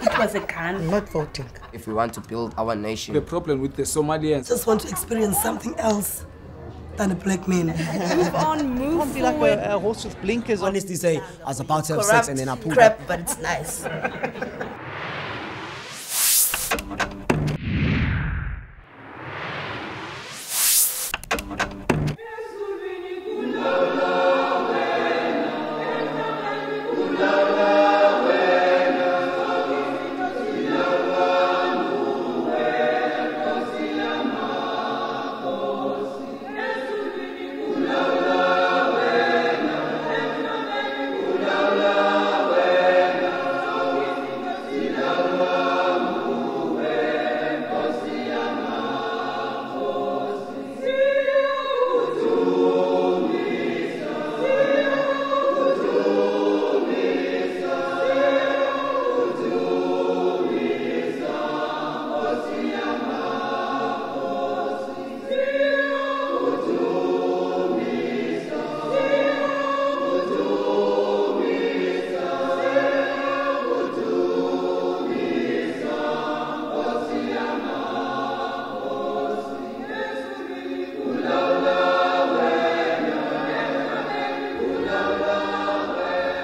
It was a gun. I'm not voting. If we want to build our nation. The problem with the Somalians. Just want to experience something else than a black man. Move on, move Can't be like a horse with blinkers. Honestly say, I was about to have sex and then I pulled crap, up. but it's nice.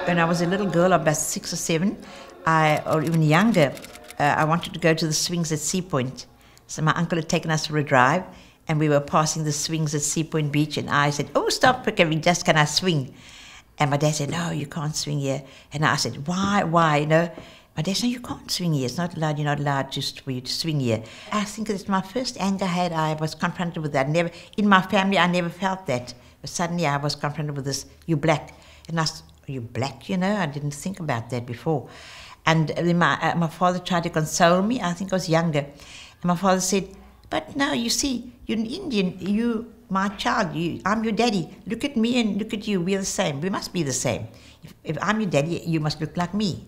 When I was a little girl, about 6 or 7, or even younger, I wanted to go to the swings at Sea Point. So my uncle had taken us for a drive, and we were passing the swings at Sea Point Beach, and I said, "Oh, stop, can I swing?" And my dad said, "No, you can't swing here." And I said, "Why? You know?" My dad said, "You can't swing here. It's not allowed. You're not allowed for you to swing here." I think it's my first anger I was confronted with that. In my family, I never felt that. But suddenly I was confronted with this, "You black." And I said, "You black, you know?" I didn't think about that before. And then my father tried to console me. I think I was younger. And my father said, "But no, you see, you're an Indian. You, my child, I'm your daddy. Look at me and look at you. We're the same. We must be the same. If I'm your daddy, you must look like me."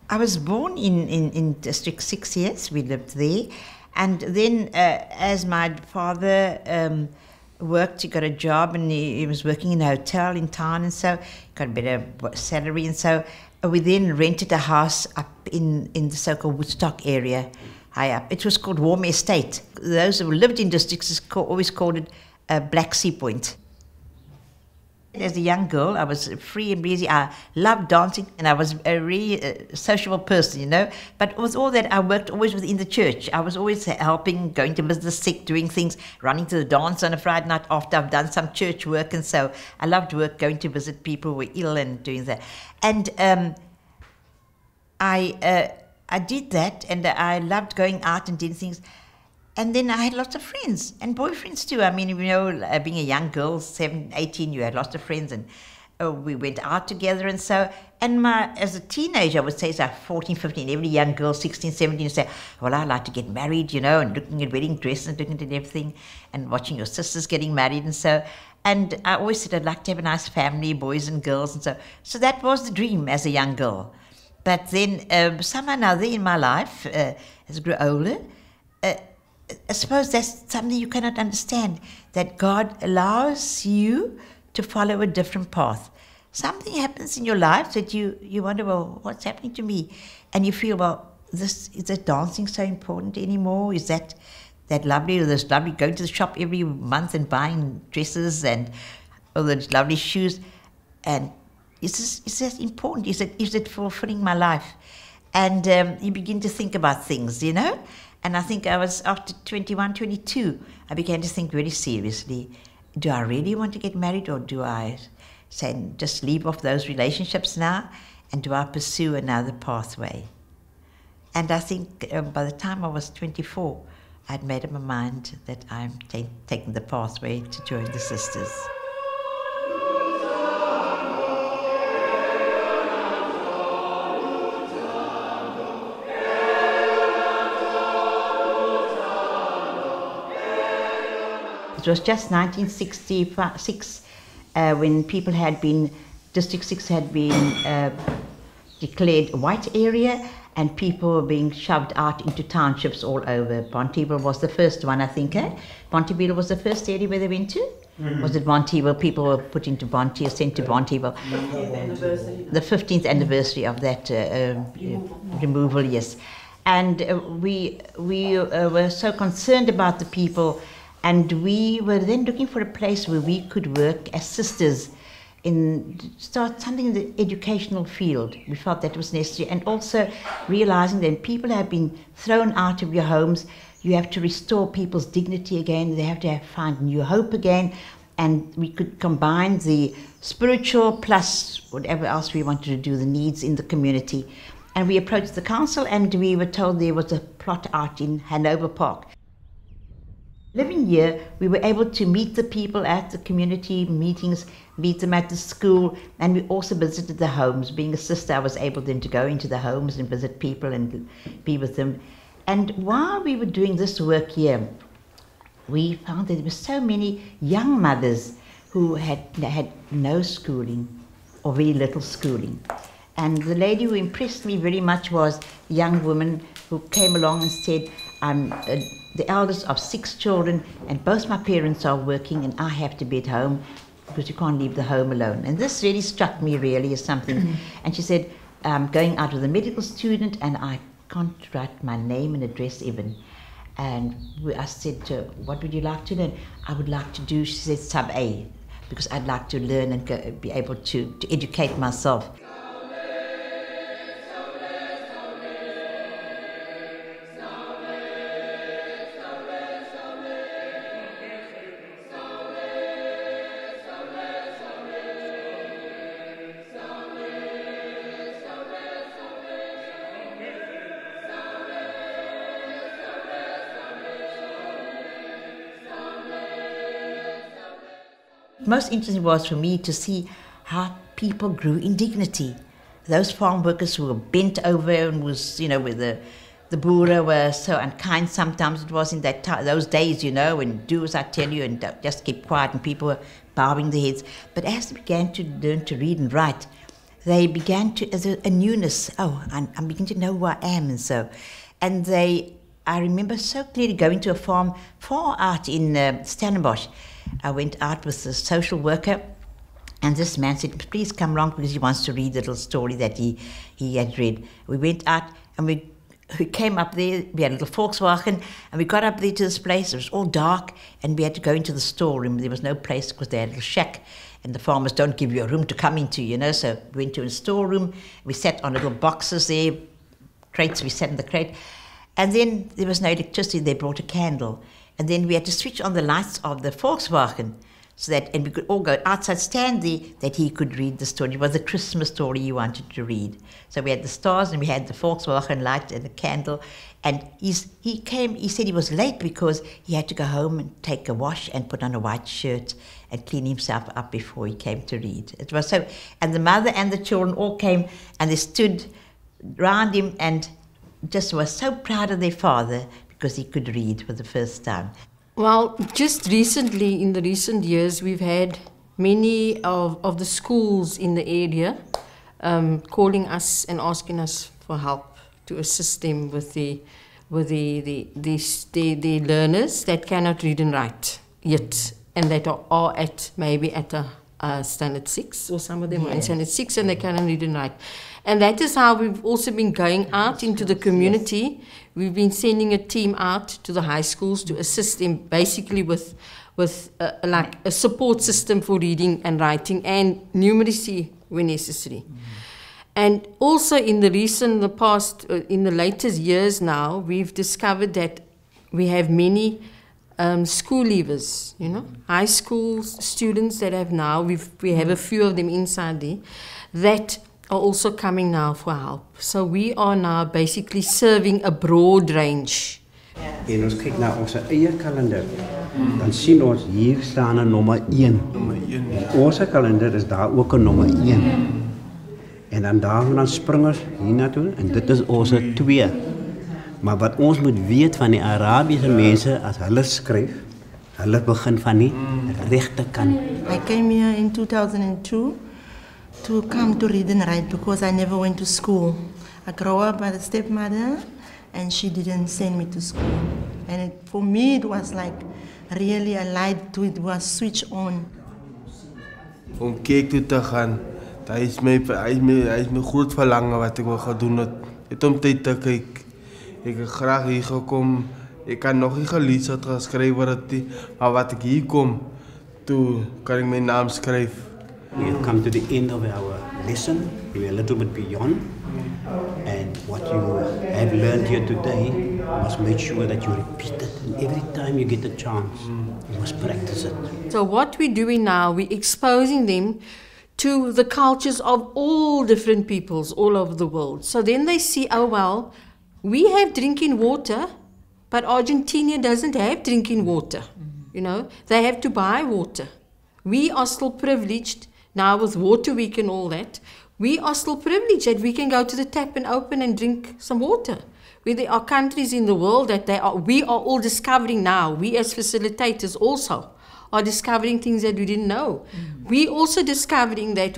I was born in District 6 years. We lived there. And then as my father worked, he got a job, and he was working in a hotel in town, and so got a better salary, and so we then rented a house up in the so-called Woodstock area, high up. It was called Warm Estate. Those who lived in districts always called it Black Sea Point. As a young girl, I was free and breezy. I loved dancing, and I was a really sociable person, you know. But with all that, I worked always within the church. I was always helping, going to visit the sick, doing things, running to the dance on a Friday night after I've done some church work. And so I loved work, going to visit people who were ill and doing that. And I did that, and I loved going out and doing things. And then I had lots of friends and boyfriends too. I mean, you know, being a young girl, 17, 18, you had lots of friends, and we went out together. And so, as a teenager, I would say, so 14, 15, every young girl, 16, 17, you say, "Well, I'd like to get married," you know, and looking at wedding dresses and looking at everything and watching your sisters getting married. And so, and I always said I'd like to have a nice family, boys and girls. And so that was the dream as a young girl. But then somehow or another in my life, as I grew older, I suppose that's something you cannot understand, that God allows you to follow a different path. Something happens in your life that you wonder, well, what's happening to me? And you feel, well, is that dancing so important anymore? Is that lovely, or this lovely going to the shop every month and buying dresses and all those lovely shoes? And is that important? Is it fulfilling my life? And you begin to think about things, you know? And I think I was, after 21, 22, I began to think very seriously, do I really want to get married, or do I say, just leave off those relationships now, and do I pursue another pathway? And I think by the time I was 24, I'd made up my mind that I'm taking the pathway to join the sisters. It was just 1966 when people had been, District 6 had been declared a white area, and people were being shoved out into townships all over. Pontyville was the first one, I think. Pontyville was the first area where they went to. Was it Bonteheuwel? People were put into Bonteheuwel, sent to Bonteheuwel. The 15th anniversary of that removal, yes. And we were so concerned about the people, and we were then looking for a place where we could work as sisters start something in the educational field. We felt that was necessary, and also realizing that people have been thrown out of your homes, you have to restore people's dignity again, they have to find new hope again, and we could combine the spiritual plus whatever else we wanted to do, the needs in the community. And we approached the council, and we were told there was a plot out in Hanover Park. Living here, we were able to meet the people at the community meetings, meet them at the school, and we also visited the homes. Being a sister, I was able then to go into the homes and visit people and be with them. And while we were doing this work here, we found that there were so many young mothers who had no schooling or very little schooling. And the lady who impressed me very much was a young woman who came along and said, I'm the eldest of 6 children, and both my parents are working, and I have to be at home because you can't leave the home alone. And this really struck me really as something. And she said, I'm going out with a medical student, and I can't write my name and address even. And I said to her, what would you like to learn? I would like to do, she said, sub A, because I'd like to learn and be able to educate myself. Most interesting was for me to see how people grew in dignity. Those farm workers who were bent over and was, you know, with the boere were so unkind sometimes. It was in those days, you know, when do as I tell you and just keep quiet, and people were bowing their heads. But as they began to learn to read and write, they began to, as a newness, I'm beginning to know who I am, and so. And I remember so clearly going to a farm far out in Stellenbosch. I went out with a social worker, and this man said, please come along because he wants to read the little story that he had read. We went out, and we came up there. We had a little Volkswagen, and we got up there to this place. It was all dark, and we had to go into the storeroom. There was no place because they had a little shack, and the farmers don't give you a room to come into, you know. So we went to a storeroom. We sat on little boxes there, crates. We sat in the crate. And then there was no electricity. They brought a candle. And then we had to switch on the lights of the Volkswagen so that, and we could all go outside, stand there, that he could read the story. It was a Christmas story he wanted to read. So we had the stars, and we had the Volkswagen light and the candle. And he said he was late because he had to go home and take a wash and put on a white shirt and clean himself up before he came to read. It was so, and the mother and the children all came, and they stood round him and just were so proud of their father because he could read for the first time. Well, just recently, in the recent years, we've had many of the schools in the area calling us and asking us for help to assist them with the learners that cannot read and write yet, and that are at maybe at a standard 6, or some of them are in standard 6 and they cannot read and write. And that is how we've also been going out into the community. We've been sending a team out to the high schools to assist them basically with like a support system for reading and writing and numeracy when necessary. And also in the latest years now, we've discovered that we have many school leavers, you know, high school students that have now, we have a few of them inside there, that are also coming now for help. So we are now basically serving a broad range. En ons kyk na ons eie kalender, dan sien ons hier staan 'n nommer 1. Ons kalender is daar ook 'n nommer 1. En dan daarvan spring ons hiernatoe en dit is ons 2. Maar wat ons moet weet van die Arabiese mense, as hulle skryf, hulle begin van die regte kant. I came here in 2002 to come to read and write because I never went to school. I grew up by the stepmother, and she didn't send me to school. And for me, it was like really a light to it was switched on. Om kerk toe te gaan, dat is my groot verlangen wat ek wil gedoen het. Het om tyd te kyk. Ek het graag hier gekom. Ek kan nog nie gelees het geskryf het nie, maar wat ek hier kom, toe kan ek my naam skryf. We have come to the end of our lesson. We're a little bit beyond. And what you have learned here today, you must make sure that you repeat it. And every time you get a chance, you must practice it. So what we're doing now, we're exposing them to the cultures of all different peoples all over the world. So then they see, oh well, we have drinking water, but Argentina doesn't have drinking water. You know, they have to buy water. We are still privileged. Now with Water Week and all that, we are still privileged that we can go to the tap and open and drink some water. Where there are countries in the world that we are all discovering now. We as facilitators also are discovering things that we didn't know. We also discovering that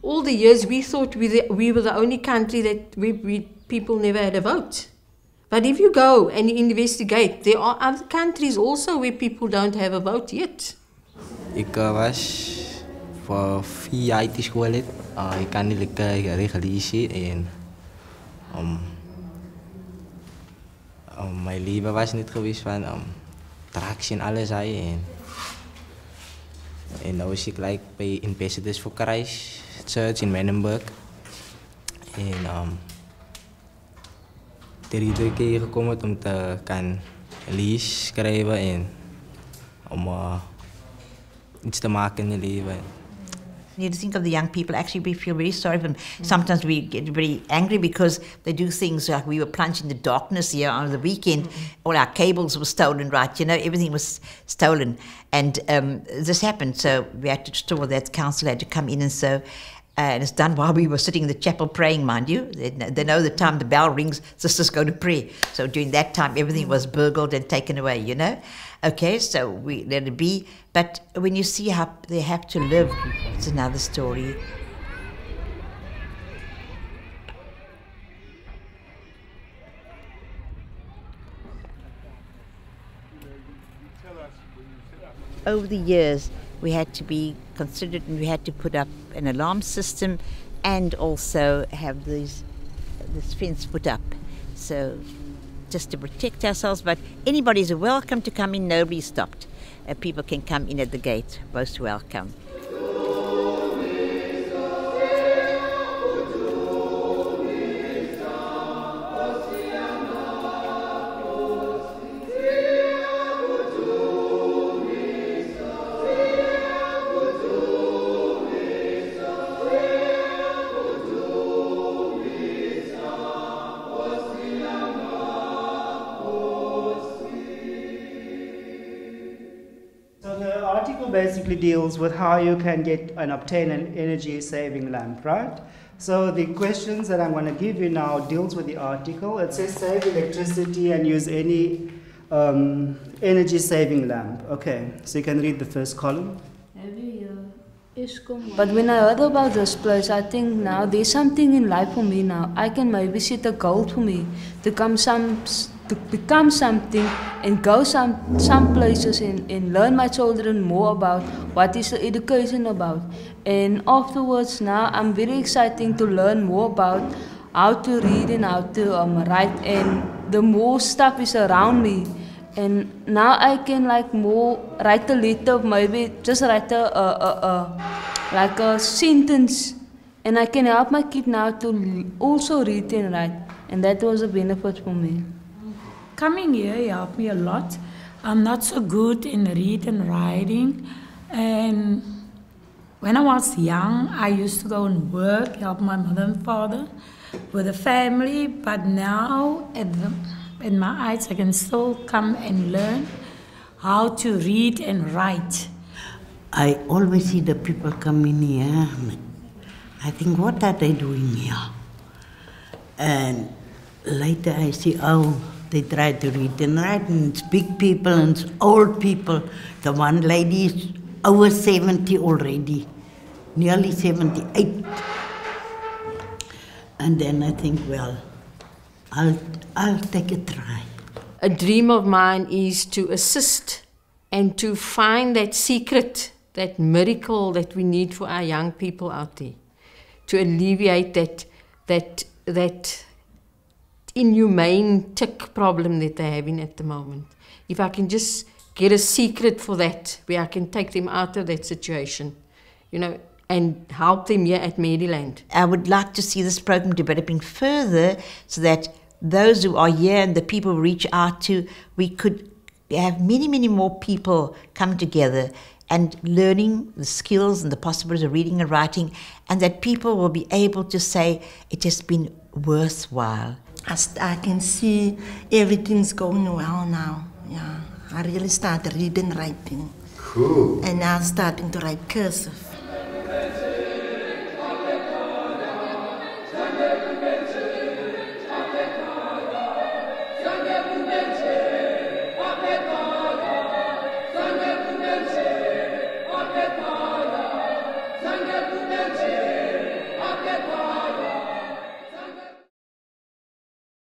all the years we thought we were the only country that people never had a vote. But if you go and you investigate, there are other countries also where people don't have a vote yet. Ik was voor 4 jaar uit de school. Ik kan niet lekker reguleren en mijn leven was niet geweest van drugs en alles. En nu was ik like bij Ambassadors for Christ Church in Menenberg. En er is een keer gekomen om te kan lezen, schrijven en om iets te maken in je leven. You need to think of the young people. Actually, we feel very sorry for them. Sometimes we get very angry because they do things like we were plunged in the darkness here on the weekend. All our cables were stolen, right? You know, everything was stolen. And this happened, so we had to restore that. Council had to come in and so. And it's done while we were sitting in the chapel praying, mind you. They know the time the bell rings, sisters go to pray. So during that time, everything was burgled and taken away, you know. Okay, so we let it be. But when you see how they have to live, it's another story. Over the years, we had to be considered and we had to put up an alarm system and also have this fence put up. So just to protect ourselves, but anybody is welcome to come in, nobody stopped. People can come in at the gate, most welcome. Basically deals with how you can get and obtain an energy saving lamp, right? So the questions that I'm going to give you now deals with the article. It says save electricity and use any energy saving lamp. Okay, so you can read the first column. But when I heard about this place, I think now there's something in life for me now. I can maybe set a goal for me to become something and go some places and learn my children more about what is the education about. And afterwards now I'm very excited to learn more about how to read and how to write, and the more stuff is around me. And now I can like more write a letter, maybe just write like a sentence, and I can help my kid now to also read and write, and that was a benefit for me. Coming here helped me a lot. I'm not so good in reading and writing, and when I was young, I used to go and work, help my mother and father with the family, but now in my eyes, I can still come and learn how to read and write. I always see the people come in here. I think, what are they doing here? And later I see, oh, they try to read and write, and it's big people and it's old people. The one lady is over 70 already, nearly 78. And then I think, well, I'll take a try. a dream of mine is to assist and to find that secret, that miracle that we need for our young people out there, to alleviate that inhumane tick problem that they're having at the moment. If I can just get a secret for that, where I can take them out of that situation, you know, and help them here at Maryland. I would like to see this program developing further so that those who are here and the people we reach out to, we could have many, many more people come together and learning the skills and the possibilities of reading and writing, and that people will be able to say it has been worthwhile. I can see everything's going well now. Yeah, I really started reading and writing. Cool. And now I'm starting to write cursive.